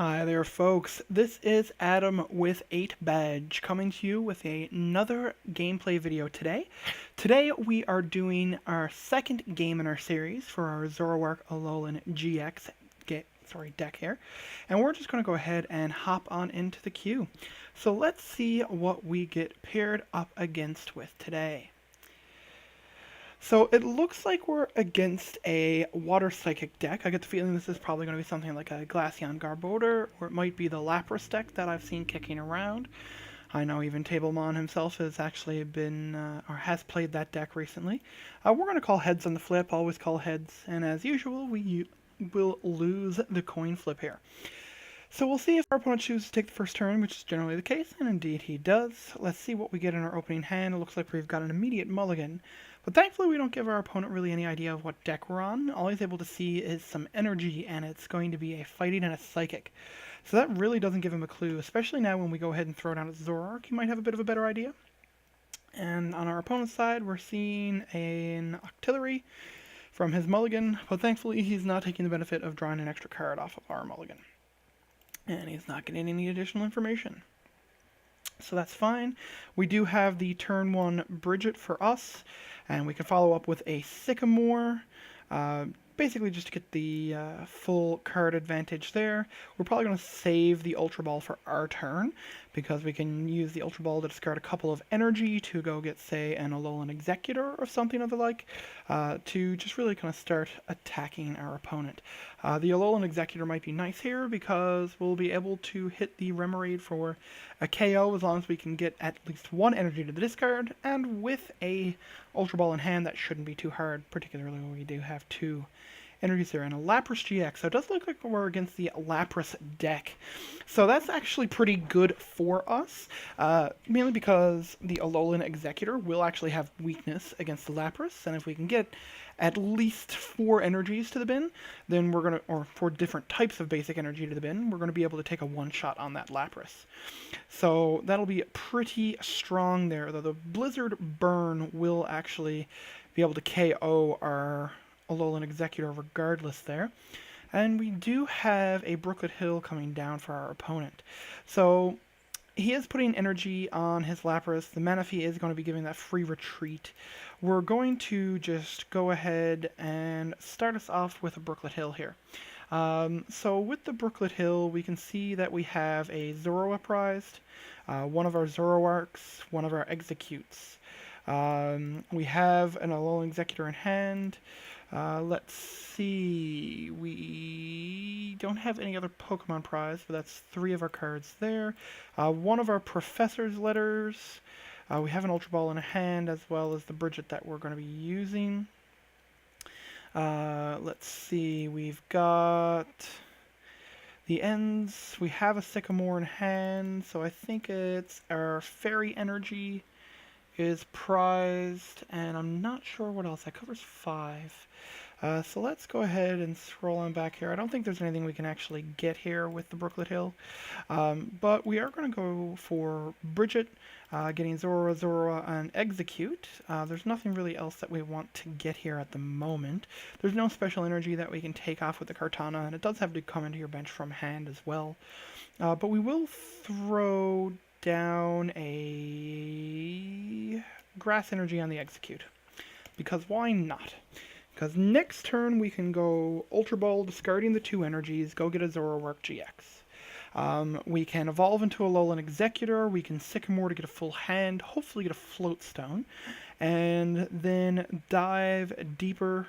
Hi there, folks. This is Adam with 8 Badge coming to you with another gameplay video today. Today we are doing our second game in our series for our Zoroark Alolan GX deck here, and we're just going to go ahead and hop on into the queue. So let's see what we get paired up against with today. So it looks like we're against a Water Psychic deck. I get the feeling this is probably going to be something like a Glaceon Garbodor, or it might be the Lapras deck that I've seen kicking around. I know even Tablemon himself has actually been, or has played that deck recently. We're going to call heads on the flip, always call heads, and as usual, we will lose the coin flip here. So we'll see if our opponent chooses to take the first turn, which is generally the case, and indeed he does. Let's see what we get in our opening hand. It looks like we've got an immediate mulligan. But thankfully we don't give our opponent really any idea of what deck we're on. All he's able to see is some energy, and it's going to be a fighting and a psychic. So that really doesn't give him a clue, especially now when we go ahead and throw down a Zoroark. He might have a bit of a better idea. And on our opponent's side, we're seeing an Octillery from his mulligan, but thankfully he's not taking the benefit of drawing an extra card off of our mulligan. And he's not getting any additional information. So that's fine. We do have the turn 1 Bridget for us, and we can follow up with a Sycamore, basically just to get the full card advantage there. We're probably going to save the Ultra Ball for our turn, because we can use the Ultra Ball to discard a couple of energy to go get, say, an Alolan Exeggutor or something of the like, to just really kind of start attacking our opponent. The Alolan Exeggutor might be nice here, because we'll be able to hit the Remoraid for a KO as long as we can get at least one energy to the discard, and with a Ultra Ball in hand, that shouldn't be too hard, particularly when we do have two energies there, and a Lapras GX. So it does look like we're against the Lapras deck. So that's actually pretty good for us, mainly because the Alolan Exeggutor will actually have weakness against the Lapras, and if we can get at least 4 energies to the bin, then we're going to, or 4 different types of basic energy to the bin, we're going to be able to take a one-shot on that Lapras. So that'll be pretty strong there, though the Blizzard Burn will actually be able to KO our Alolan Exeggutor regardless there. And we do have a Brooklet Hill coming down for our opponent. So he is putting energy on his Lapras. The Manaphy is going to be giving that free retreat. We're going to just go ahead and start us off with a Brooklet Hill here. So with the Brooklet Hill, we can see that we have a Zoro Uprised, one of our Zoroarks, one of our Exeggutors. We have an Alolan Exeggutor in hand. Let's see, we don't have any other Pokemon prize, but that's 3 of our cards there. One of our Professor's Letters. We have an Ultra Ball in a hand, as well as the Bridget that we're going to be using. Let's see, we've got the ends. We have a Sycamore in hand, so I think it's our Fairy Energy is prized, and I'm not sure what else. That covers 5. So let's go ahead and scroll on back here. I don't think there's anything we can actually get here with the Brooklet Hill, but we are going to go for Bridget, getting Zora, and Execute. There's nothing really else that we want to get here at the moment. There's no special energy that we can take off with the Kartana, and it does have to come into your bench from hand as well. But we will throw down a Grass Energy on the Execute, because why not? Because next turn we can go Ultra Ball, discarding the 2 energies, go get a Zoroark GX. We can evolve into a Alolan Exeggutor, we can Sycamore to get a full hand, hopefully get a Float Stone, and then dive deeper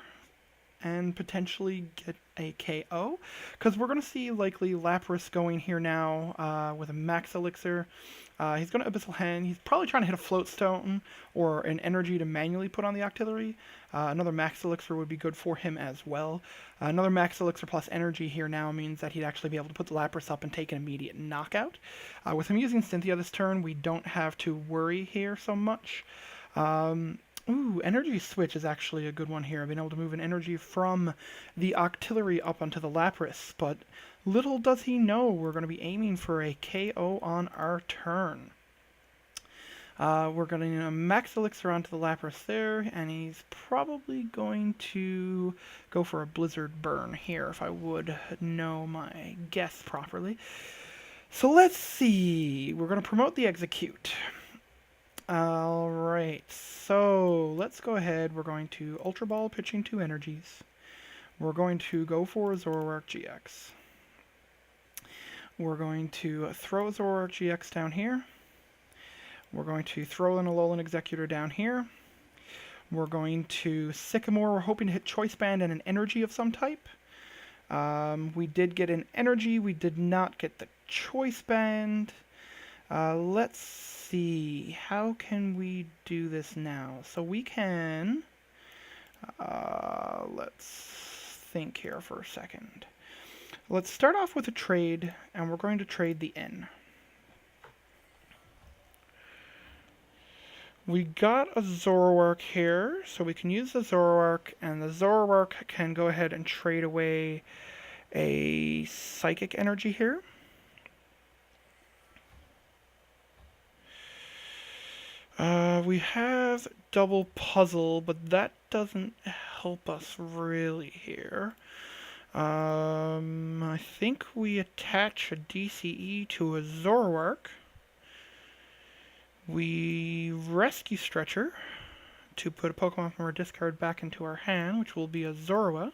and potentially get a KO, because we're going to see likely Lapras going here now with a Max Elixir. He's going to Abyssal Hand. He's probably trying to hit a Float Stone or an energy to manually put on the Octillery. Another Max Elixir would be good for him as well. Another Max Elixir plus energy here now means that he'd actually be able to put the Lapras up and take an immediate knockout. With him using Cynthia this turn, we don't have to worry here so much. Ooh, Energy Switch is actually a good one here. I've been able to move an energy from the Octillery up onto the Lapras, but little does he know we're going to be aiming for a KO on our turn. We're going to max elixir onto the Lapras there, and he's probably going to go for a Blizzard Burn here, if I would know my guess properly. So let's see. We're going to promote the Execute. Alright, so let's go ahead. We're going to Ultra Ball, pitching 2 energies. We're going to go for Zoroark GX. We're going to throw Zoroark GX down here. We're going to throw in a Alolan Exeggutor down here. We're going to Sycamore. We're hoping to hit Choice Band and an energy of some type. We did get an energy. We did not get the Choice Band. Let's see. How can we do this now? So we can... let's think here for a second. Let's start off with a trade, and we're going to trade the N. We got a Zoroark here, so we can use the Zoroark, and the Zoroark can go ahead and trade away a Psychic Energy here. We have double puzzle, but that doesn't help us really here. I think we attach a DCE to a Zoroark. We rescue Stretcher to put a Pokemon from our discard back into our hand, which will be a Zorua.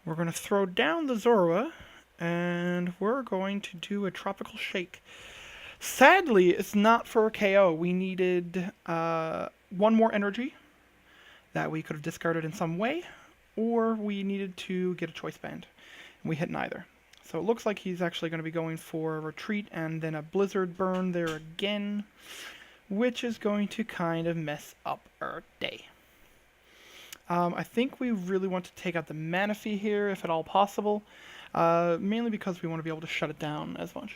We're going to throw down the Zorua, and we're going to do a Tropical Shake. Sadly, it's not for a KO. We needed 1 more energy that we could have discarded in some way, or we needed to get a Choice Band. And we hit neither. So it looks like he's actually going to be going for a Retreat and then a Blizzard Burn there again, which is going to kind of mess up our day. I think we really want to take out the Manaphy here, if at all possible, mainly because we want to be able to shut it down as much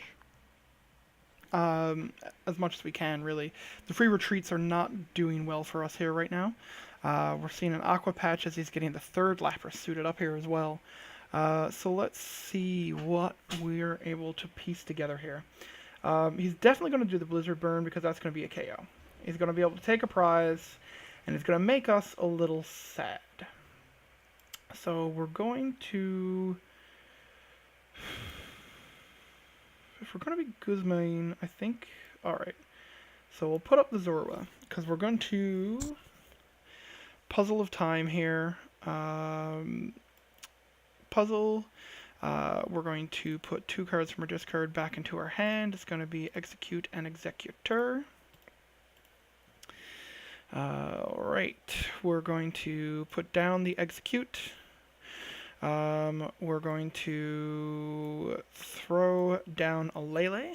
as we can, really. The free retreats are not doing well for us here right now. We're seeing an Aqua Patch as he's getting the 3rd Lapras suited up here as well. So let's see what we're able to piece together here. He's definitely going to do the Blizzard Burn because that's going to be a KO. He's going to be able to take a prize, and it's going to make us a little sad. So we're going to... If we're going to be Guzmane, I think... Alright. So we'll put up the Zorua, because we're going to... Puzzle of Time here. Puzzle. We're going to put 2 cards from our discard back into our hand. It's going to be Execute and Exeggutor. Alright. We're going to put down the Execute. We're going to throw down a Lele.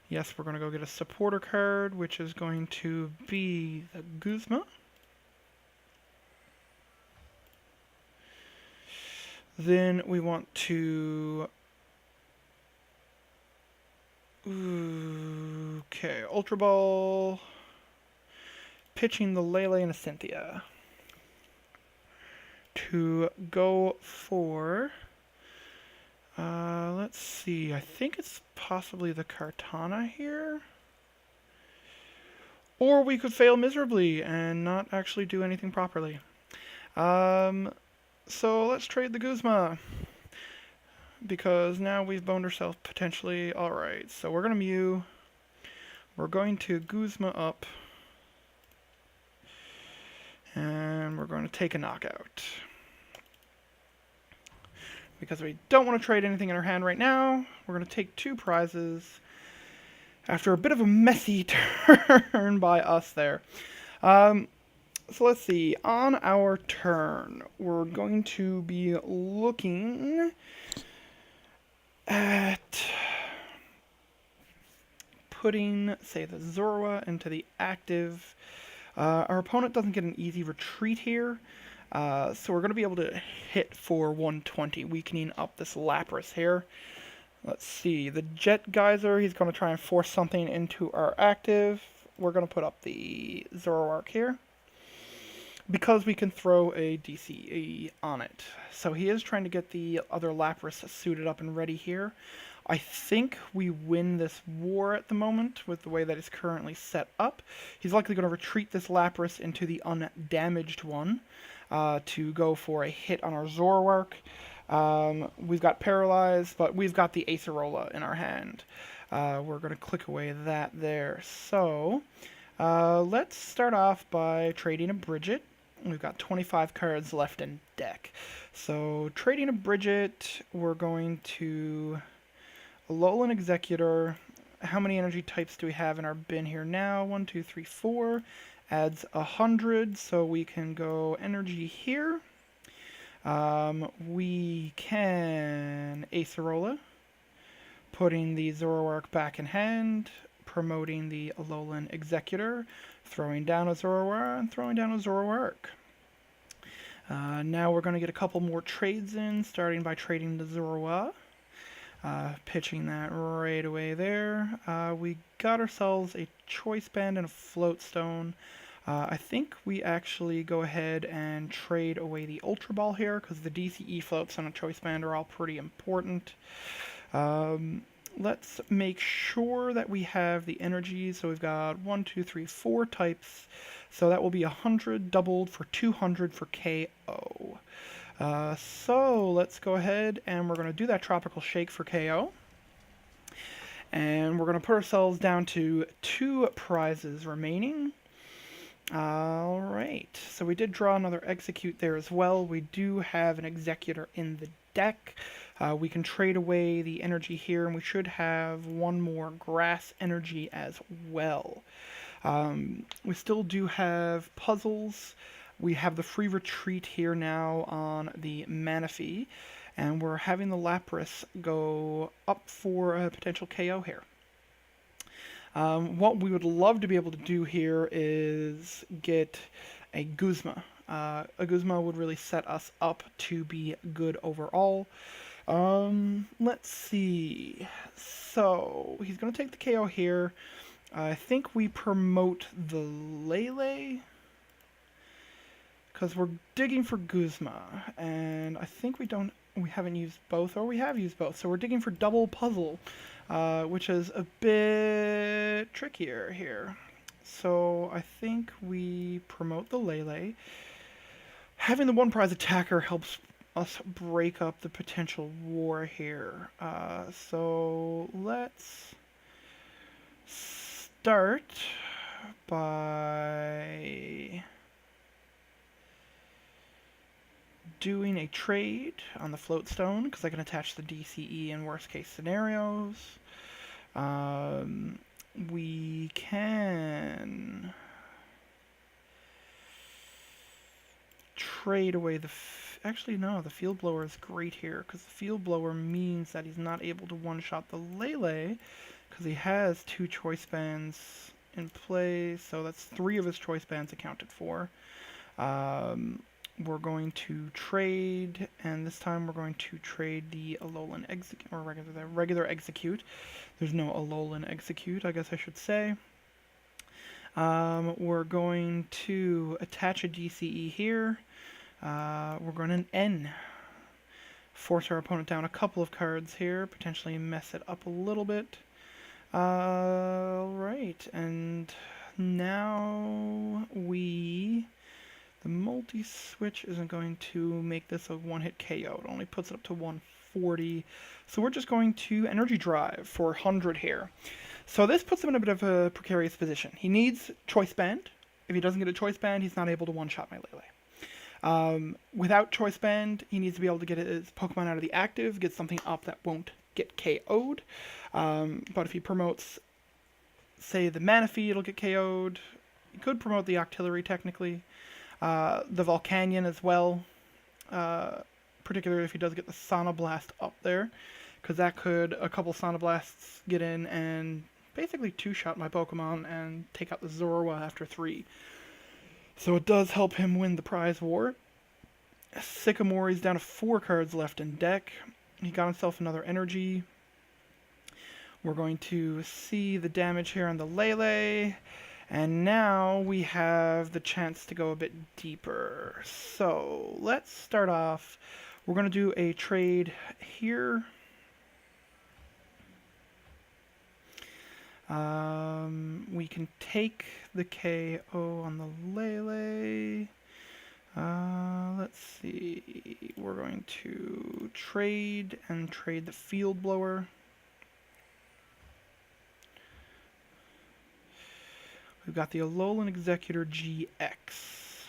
Yes, we're going to go get a supporter card, which is going to be the Guzma. Then we want to... Okay, Ultra Ball. Pitching the Lele and a Cynthia. To go for... let's see, I think it's possibly the Kartana here. Or we could fail miserably and not actually do anything properly. So let's trade the Guzma, because now we've boned ourselves potentially. Alright, so we're going to Mew. We're going to Guzma up. And we're going to take a knockout. Because we don't want to trade anything in our hand right now, we're going to take 2 prizes after a bit of a messy turn by us there. So let's see, on our turn, we're going to be looking at putting, say, the Zorua into the active. Our opponent doesn't get an easy retreat here, so we're going to be able to hit for 120, weakening up this Lapras here. Let's see, the Jet Geyser, he's going to try and force something into our active. We're going to put up the Zoroark here, because we can throw a DCE on it. So he is trying to get the other Lapras suited up and ready here. I think we win this war at the moment with the way that it's currently set up. He's likely going to retreat this Lapras into the undamaged one to go for a hit on our Zoroark. We've got Paralyzed, but we've got the Acerola in our hand. We're going to click away that there. So let's start off by trading a Bridget. We've got 25 cards left in deck. So trading a Bridget, we're going to Alolan Exeggutor. How many energy types do we have in our bin here now? 1, 2, 3, 4. Adds 100, so we can go energy here. We can Acerola, putting the Zoroark back in hand, promoting the Alolan Exeggutor, throwing down a Zoroark, and throwing down a Zoroark. Now we're going to get a couple more trades in, starting by trading the Zoroark. Pitching that right away there. We got ourselves a Choice Band and a Float Stone. I think we actually go ahead and trade away the Ultra Ball here, because the DCE floats on a Choice Band are all pretty important. Let's make sure that we have the energy. So we've got 1, 2, 3, 4 types. So that will be 100 doubled for 200 for KO. So let's go ahead and we're going to do that Tropical Shake for KO. And we're going to put ourselves down to 2 prizes remaining. Alright, so we did draw another Execute there as well. We do have an Exeggutor in the deck. We can trade away the energy here, and we should have one more grass energy as well. We still do have puzzles. We have the free retreat here now on the Manaphy, and we're having the Lapras go up for a potential KO here. What we would love to be able to do here is get a Guzma. A Guzma would really set us up to be good overall. Let's see. So he's going to take the KO here. I think we promote the Lele, because we're digging for Guzma, and I think we haven't used both, or we have used both. So we're digging for double puzzle, which is a bit trickier here. So I think we promote the Lele. Having the one prize attacker helps us break up the potential war here. So let's start by doing a trade on the Float Stone, because I can attach the DCE in worst case scenarios. We can trade away the... Actually, no, the Field Blower is great here, because the Field Blower means that he's not able to one-shot the Lele, because he has 2 Choice Bands in play, so that's 3 of his Choice Bands accounted for. We're going to trade, and this time we're going to trade the Alolan Execute, or regular Execute. There's no Alolan Execute, I guess I should say. We're going to attach a DCE here. We're going to N. Force our opponent down a couple of cards here, potentially mess it up a little bit. Alright, and now the multi-switch isn't going to make this a one-hit KO. It only puts it up to 140. So we're just going to Energy Drive for 100 here. So this puts him in a bit of a precarious position. He needs Choice Band. If he doesn't get a Choice Band, he's not able to one-shot my Lele. Without Choice Band, he needs to be able to get his Pokemon out of the active, get something up that won't get KO'd. But if he promotes, say, the Manaphy, it'll get KO'd. He could promote the Octillery, technically. The Volcanion as well, particularly if he does get the Sonoblast up there, because that could, a couple Sonoblasts get in and basically two-shot my Pokemon and take out the Zorua after 3. So it does help him win the prize war. Sycamore, he's down to 4 cards left in deck. He got himself another energy. We're going to see the damage here on the Lele. And now we have the chance to go a bit deeper. So let's start off. We're going to do a trade here. We can take the KO on the Lele. Let's see. We're going to trade the Field Blower. We've got the Alolan Exeggutor GX.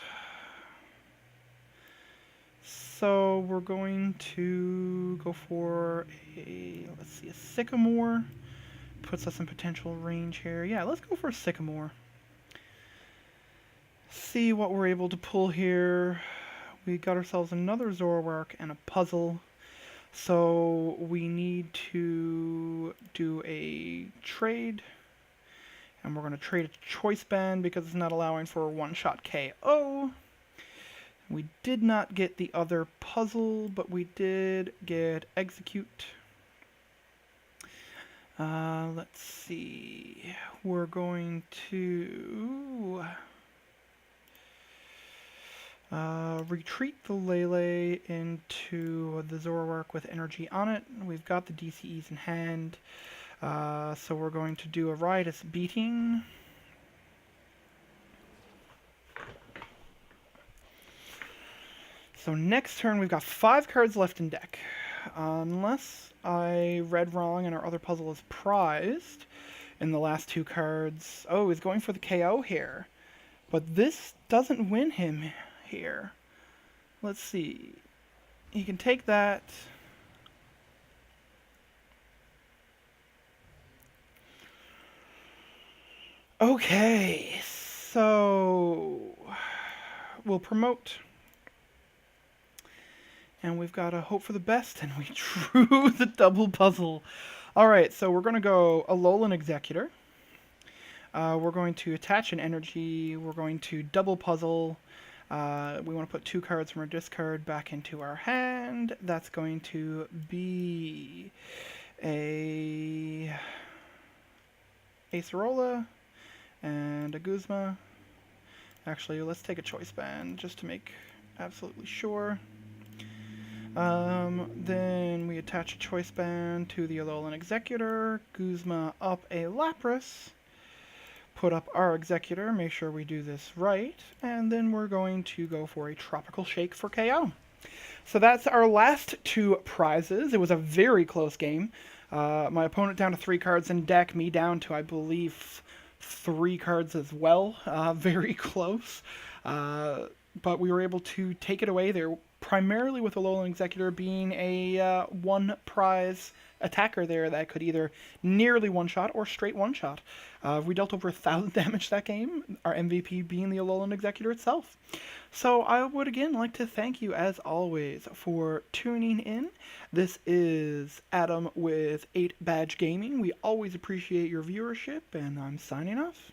So we're going to go for a Sycamore. Puts us in potential range here. Yeah, let's go for a Sycamore. See what we're able to pull here. We got ourselves another Zoroark and a puzzle. So we need to do a trade. And we're going to trade a Choice Band because it's not allowing for a one-shot KO. We did not get the other puzzle, but we did get Execute. Let's see. We're going to retreat the Lele into the Zoroark with energy on it. We've got the DCEs in hand. So we're going to do a Riotous Beating. So next turn we've got 5 cards left in deck. Unless I read wrong and our other puzzle is prized in the last 2 cards. Oh, he's going for the KO here. But this doesn't win him here. Let's see. He can take that. Okay, so we'll promote. And we've got to hope for the best, and we drew the double puzzle. Alright, so we're going to go Alolan Exeggutor. We're going to attach an energy. We're going to double puzzle. We want to put 2 cards from our discard back into our hand. That's going to be a Acerola and a Guzma. Actually, let's take a Choice Band just to make absolutely sure. Then we attach a Choice Band to the Alolan Exeggutor, Guzma up a Lapras, put up our Exeggutor, make sure we do this right, and then we're going to go for a Tropical Shake for KO. So that's our last 2 prizes. It was a very close game. My opponent down to 3 cards in deck, me down to, I believe, 3 cards as well. Very close. But we were able to take it away there, primarily with Alolan Exeggutor being a 1 prize attacker there that could either nearly one-shot or straight one-shot. We dealt over 1,000 damage that game, our MVP being the Alolan Exeggutor itself. So I would again like to thank you, as always, for tuning in. This is Adam with 8 Badge Gaming. We always appreciate your viewership, and I'm signing off.